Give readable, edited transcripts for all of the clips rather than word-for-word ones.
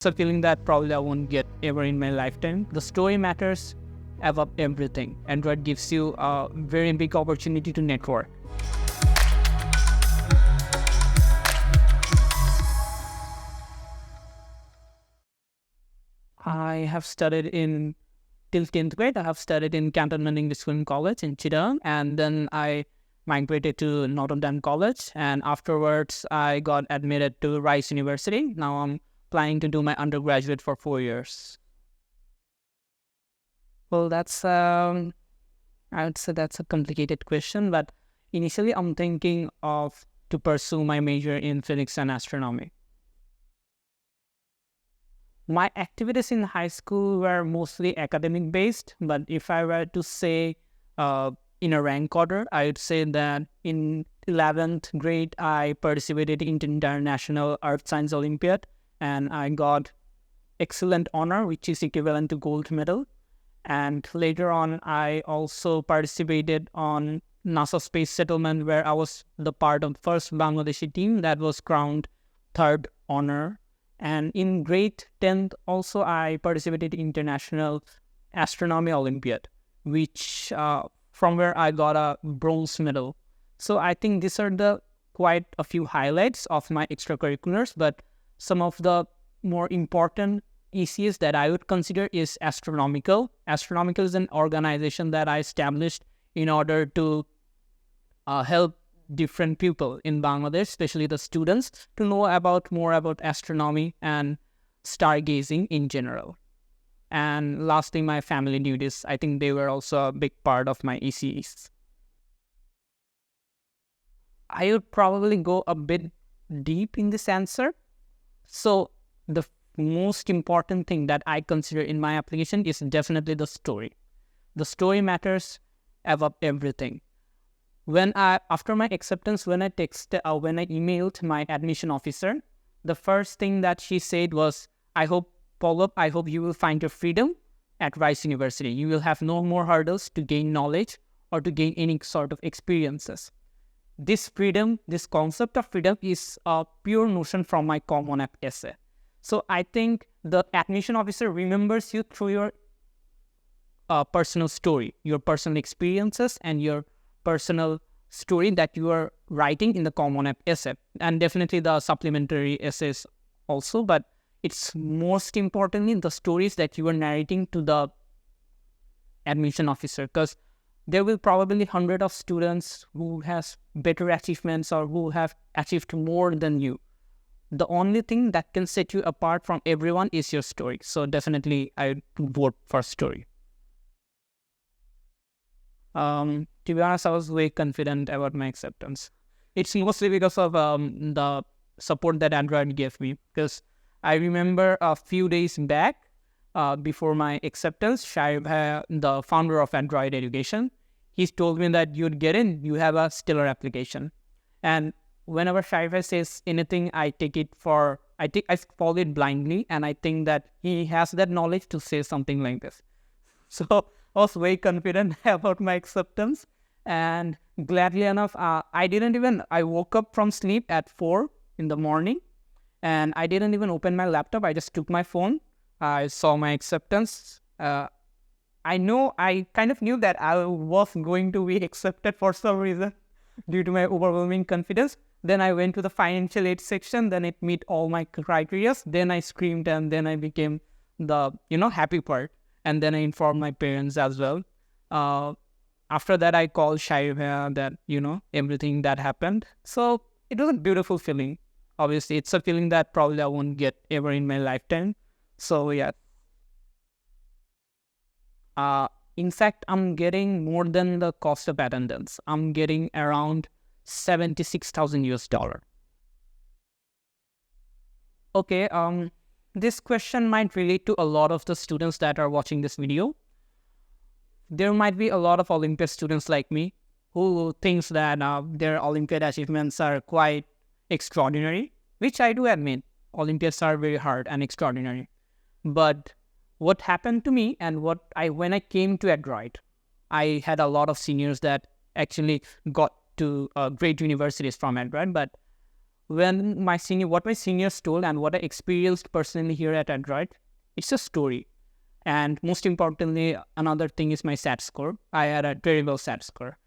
It's a feeling that probably I won't get ever in my lifetime. The story matters above everything. Android gives you a very big opportunity to network. I have studied till 10th grade. I have studied in Cantonment English School College in Chittagong, and then I migrated to Notre Dame College, and afterwards I got admitted to Rice University. Now I'm planning to do my undergraduate for 4 years. Well, I would say that's a complicated question, but initially I'm thinking of to pursue my major in physics and astronomy. My activities in high school were mostly academic based, but if I were to say in a rank order, I would say that in 11th grade, I participated in the International Earth Science Olympiad, and I got excellent honor, which is equivalent to gold medal. And later on, I also participated on NASA Space Settlement, where I was the part of first Bangladeshi team that was crowned third honor. And in grade 10th, also I participated in International Astronomy Olympiad, which from where I got a bronze medal. So I think these are the quite a few highlights of my extracurriculars, but some of the more important ECS that I would consider is Astronomical. Astronomical is an organization that I established in order to help different people in Bangladesh, especially the students, to know more about astronomy and stargazing in general. And lastly, my family duties. I think they were also a big part of my ECEs. I would probably go a bit deep in this answer. So the most important thing that I consider in my application is definitely the story. The story matters above everything. After my acceptance, when I emailed my admission officer, the first thing that she said was, Pallob, I hope you will find your freedom at Rice University. You will have no more hurdles to gain knowledge or to gain any sort of experiences. This freedom, this concept of freedom is a pure notion from my Common App essay. So I think the admission officer remembers you through your personal story, your personal experiences, and your personal story that you are writing in the Common App essay, and definitely the supplementary essays also, but it's most importantly the stories that you are narrating to the admission officer, because there will probably hundreds of students who has better achievements or who have achieved more than you. The only thing that can set you apart from everyone is your story. So definitely I vote for story. To be honest, I was very confident about my acceptance. It's mostly because of the support that Android gave me. Because I remember a few days back, before my acceptance, Shaib, the founder of Adroit Education, he told me that you'd get in, you have a stellar application. And whenever Shaib says anything, I follow it blindly, and I think that he has that knowledge to say something like this. So I was very confident about my acceptance, and gladly enough, I woke up from sleep at 4 in the morning, and I didn't even open my laptop. I just took my phone. I saw my acceptance. I kind of knew that I was going to be accepted for some reason due to my overwhelming confidence. Then I went to the financial aid section. Then it met all my criteria. Then I screamed, and then I became the happy part. And then I informed my parents as well. After that, I called Shaib that everything that happened. So it was a beautiful feeling. Obviously, it's a feeling that probably I won't get ever in my lifetime. So yeah. In fact, I'm getting more than the cost of attendance. I'm getting around $76,000. Okay. This question might relate to a lot of the students that are watching this video. There might be a lot of Olympiad students like me who thinks that their Olympiad achievements are quite extraordinary, which I do admit. Olympiads are very hard and extraordinary. But what happened to me and when I came to Adroit, I had a lot of seniors that actually got to great universities from Adroit. But what my seniors told and what I experienced personally here at Adroit, it's a story. And most importantly, another thing is my SAT score. I had a terrible SAT score.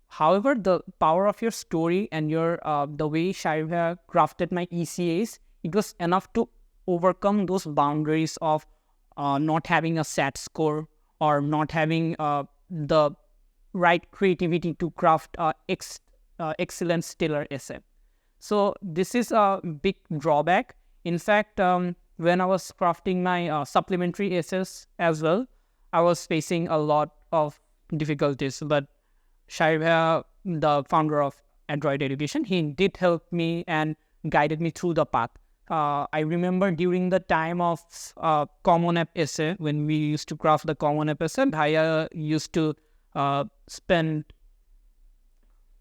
However, the power of your story and your the way Shaiva crafted my ECAs, it was enough to overcome those boundaries of not having a SAT score or not having the right creativity to craft excellent stellar essay. So this is a big drawback. In fact, when I was crafting my supplementary essays as well, I was facing a lot of difficulties. But Shaiva, the founder of Adroit Education, he did help me and guided me through the path. I remember during the time of Common App essay, when we used to craft the Common App essay, Bhaiya used to spend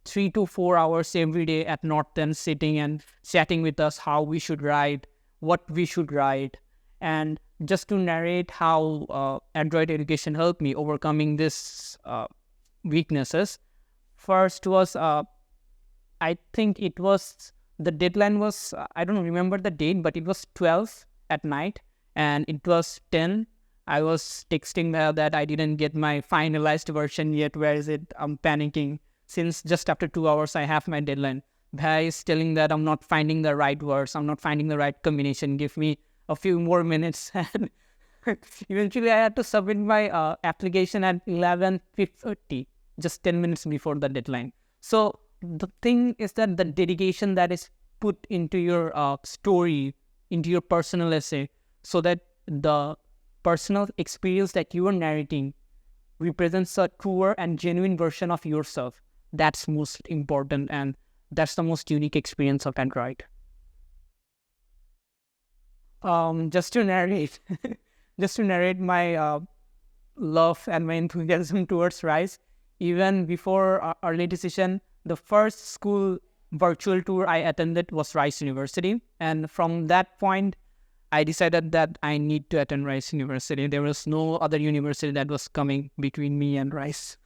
3 to 4 hours every day at Norton sitting and chatting with us how we should write, what we should write. And just to narrate how Adroit Education helped me overcoming this weaknesses. First was, I think it was, the deadline was, I don't remember the date, but it was 12 at night and it was 10. I was texting her that I didn't get my finalized version yet. Where is it? I'm panicking. Since just after 2 hours, I have my deadline. Bhai is telling that I'm not finding the right words. I'm not finding the right combination. Give me a few more minutes. And eventually, I had to submit my application at 11:30, just 10 minutes before the deadline. So the thing is that the dedication that is put into your story, into your personal essay, so that the personal experience that you are narrating represents a truer and genuine version of yourself. That's most important, and that's the most unique experience of Adroit. Just to narrate, my love and my enthusiasm towards RISE. Even before our early decision, the first school virtual tour I attended was Rice University, and from that point, I decided that I need to attend Rice University. There was no other university that was coming between me and Rice.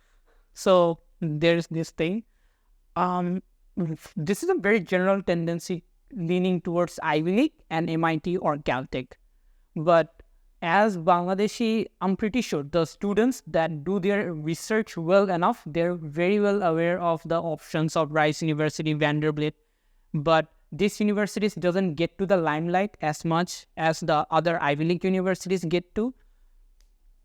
So there's this thing. This is a very general tendency leaning towards Ivy League and MIT or Caltech. But as Bangladeshi, I'm pretty sure the students that do their research well enough, they're very well aware of the options of Rice University, Vanderbilt. But these universities doesn't get to the limelight as much as the other Ivy League universities get to.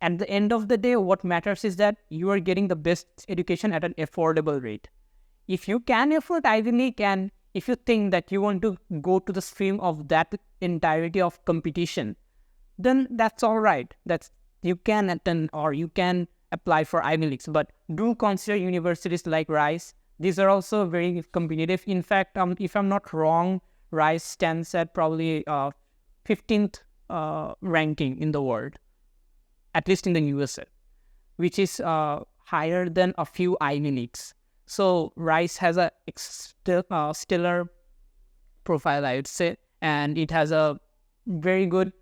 At the end of the day, what matters is that you are getting the best education at an affordable rate. If you can afford Ivy League and if you think that you want to go to the stream of that entirety of competition, then that's all right. You can attend or you can apply for Ivy Leagues. But do consider universities like Rice. These are also very competitive. In fact, if I'm not wrong, Rice stands at probably 15th ranking in the world, at least in the USA, which is higher than a few Ivy Leagues. So Rice has a stellar profile, I would say, and it has a very good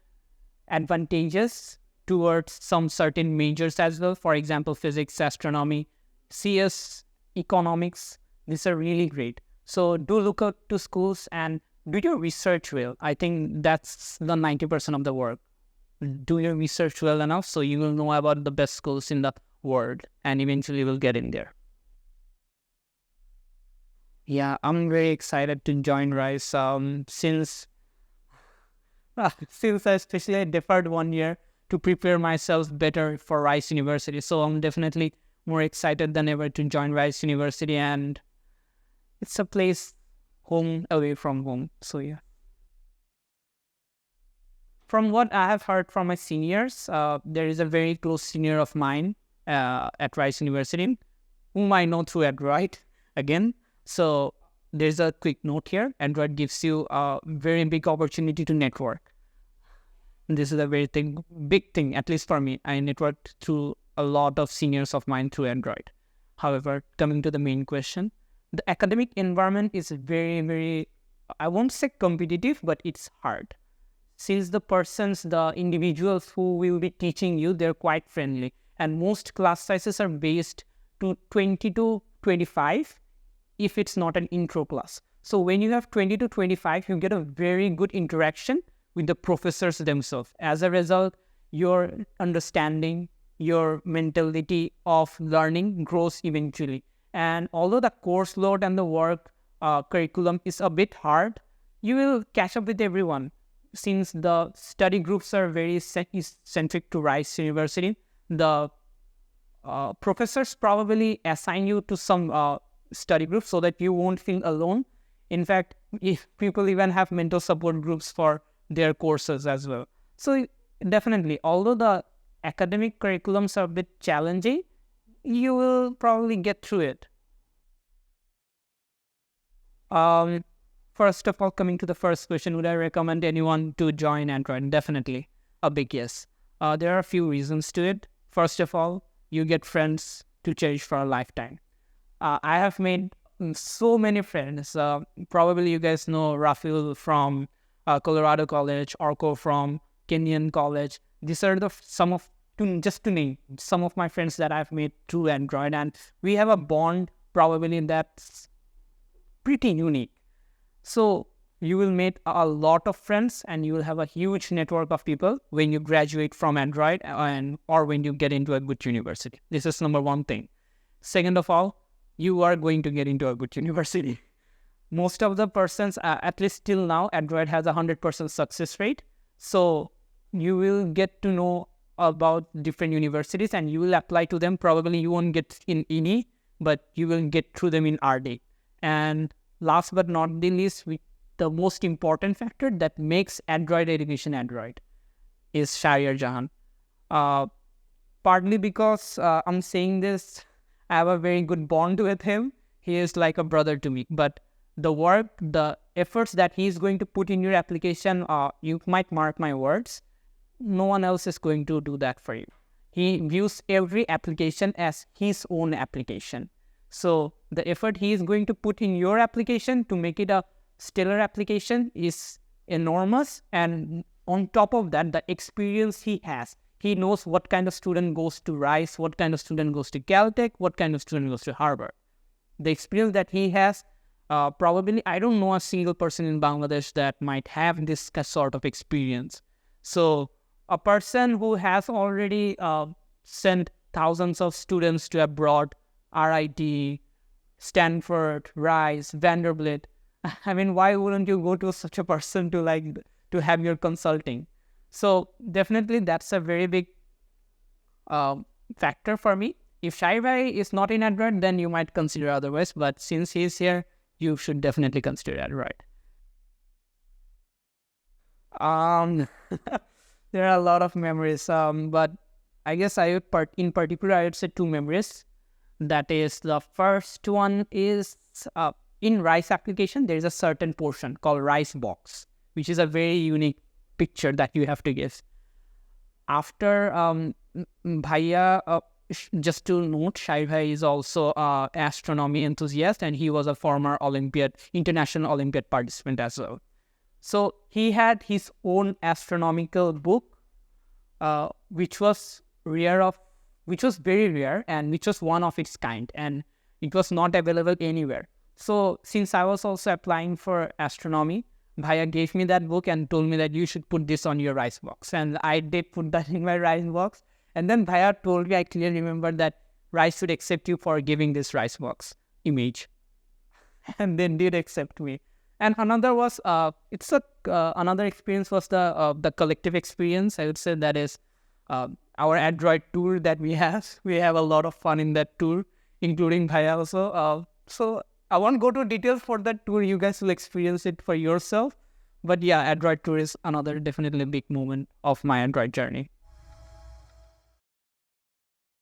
advantages towards some certain majors as well. For example, physics, astronomy, CS, economics. These are really great. So do look out to schools and do your research well. I think that's the 90% of the work. Do your research well enough so you will know about the best schools in the world and eventually will get in there. Yeah, I'm very excited to join Rice. Since I especially deferred 1 year to prepare myself better for Rice University. So I'm definitely more excited than ever to join Rice University, and it's a place home away from home. So yeah. From what I have heard from my seniors, there is a very close senior of mine at Rice University, whom I know through Adroit again. So there's a quick note here. Adroit gives you a very big opportunity to network. This is a very big thing, at least for me. I networked through a lot of seniors of mine through Adroit. However, coming to the main question, the academic environment is very, very, I won't say competitive, but it's hard. Since the individuals who will be teaching you, they're quite friendly. And most class sizes are based to 20 to 25 if it's not an intro class. So when you have 20 to 25, you get a very good interaction with the professors themselves. As a result, your understanding, your mentality of learning grows eventually. And although the course load and the work curriculum is a bit hard, you will catch up with everyone. Since the study groups are very centric to Rice University, the professors probably assign you to some study groups so that you won't feel alone. In fact, if people even have mental support groups for their courses as well. So definitely, although the academic curriculums are a bit challenging, you will probably get through it. First of all, coming to the first question, would I recommend anyone to join Android? Definitely, a big yes. There are a few reasons to it. First of all, you get friends to cherish for a lifetime. I have made so many friends. Probably you guys know Rafil from Colorado College, Orko from Kenyan College. These are just to name some of my friends that I've made through Android, and we have a bond probably that's pretty unique. So you will meet a lot of friends, and you will have a huge network of people when you graduate from Android or when you get into a good university. This is number one thing. Second of all, you are going to get into a good university. Most of the persons, at least till now, Android has 100% success rate. So you will get to know about different universities and you will apply to them. Probably you won't get in INI, but you will get through them in RD. And last but not the least, the most important factor that makes Adroit Education Adroit is Shahriar Jahan. Partly because I'm saying this, I have a very good bond with him. He is like a brother to me. But the work, the efforts that he is going to put in your application, you might mark my words, no one else is going to do that for you. He views every application as his own application. So the effort he is going to put in your application to make it a stellar application is enormous. And on top of that, the experience he has. He knows what kind of student goes to Rice, what kind of student goes to Caltech, what kind of student goes to Harvard. The experience that he has, probably I don't know a single person in Bangladesh that might have this sort of experience. So a person who has already sent thousands of students to abroad, RIT, Stanford, Rice, Vanderbilt, I mean, why wouldn't you go to such a person to have your consulting? So definitely that's a very big factor for me. If Shai Bhai is not in Adroit, then you might consider otherwise. But since he is here, you should definitely consider Adroit. There are a lot of memories, but I guess in particular, I would say two memories. That is, the first one is in Rice application, there is a certain portion called Rice Box, which is a very unique picture that you have to give. After Bhaiya, just to note, Shai Bhai is also an astronomy enthusiast, and he was a former international Olympiad participant as well. So he had his own astronomical book, which was very rare and which was one of its kind, and it was not available anywhere. So since I was also applying for astronomy, Bhaiya gave me that book and told me that you should put this on your Rice Box. And I did put that in my Rice Box. And then Bhaiya told me, I clearly remember that Rice should accept you for giving this Rice Box image. And then did accept me. And another was, another experience was the collective experience. I would say that is our Adroit tour that we have. We have a lot of fun in that tour, including Bhaiya also. So I won't go to details for that tour. You guys will experience it for yourself. But yeah, Adroit tour is another definitely big moment of my Adroit journey.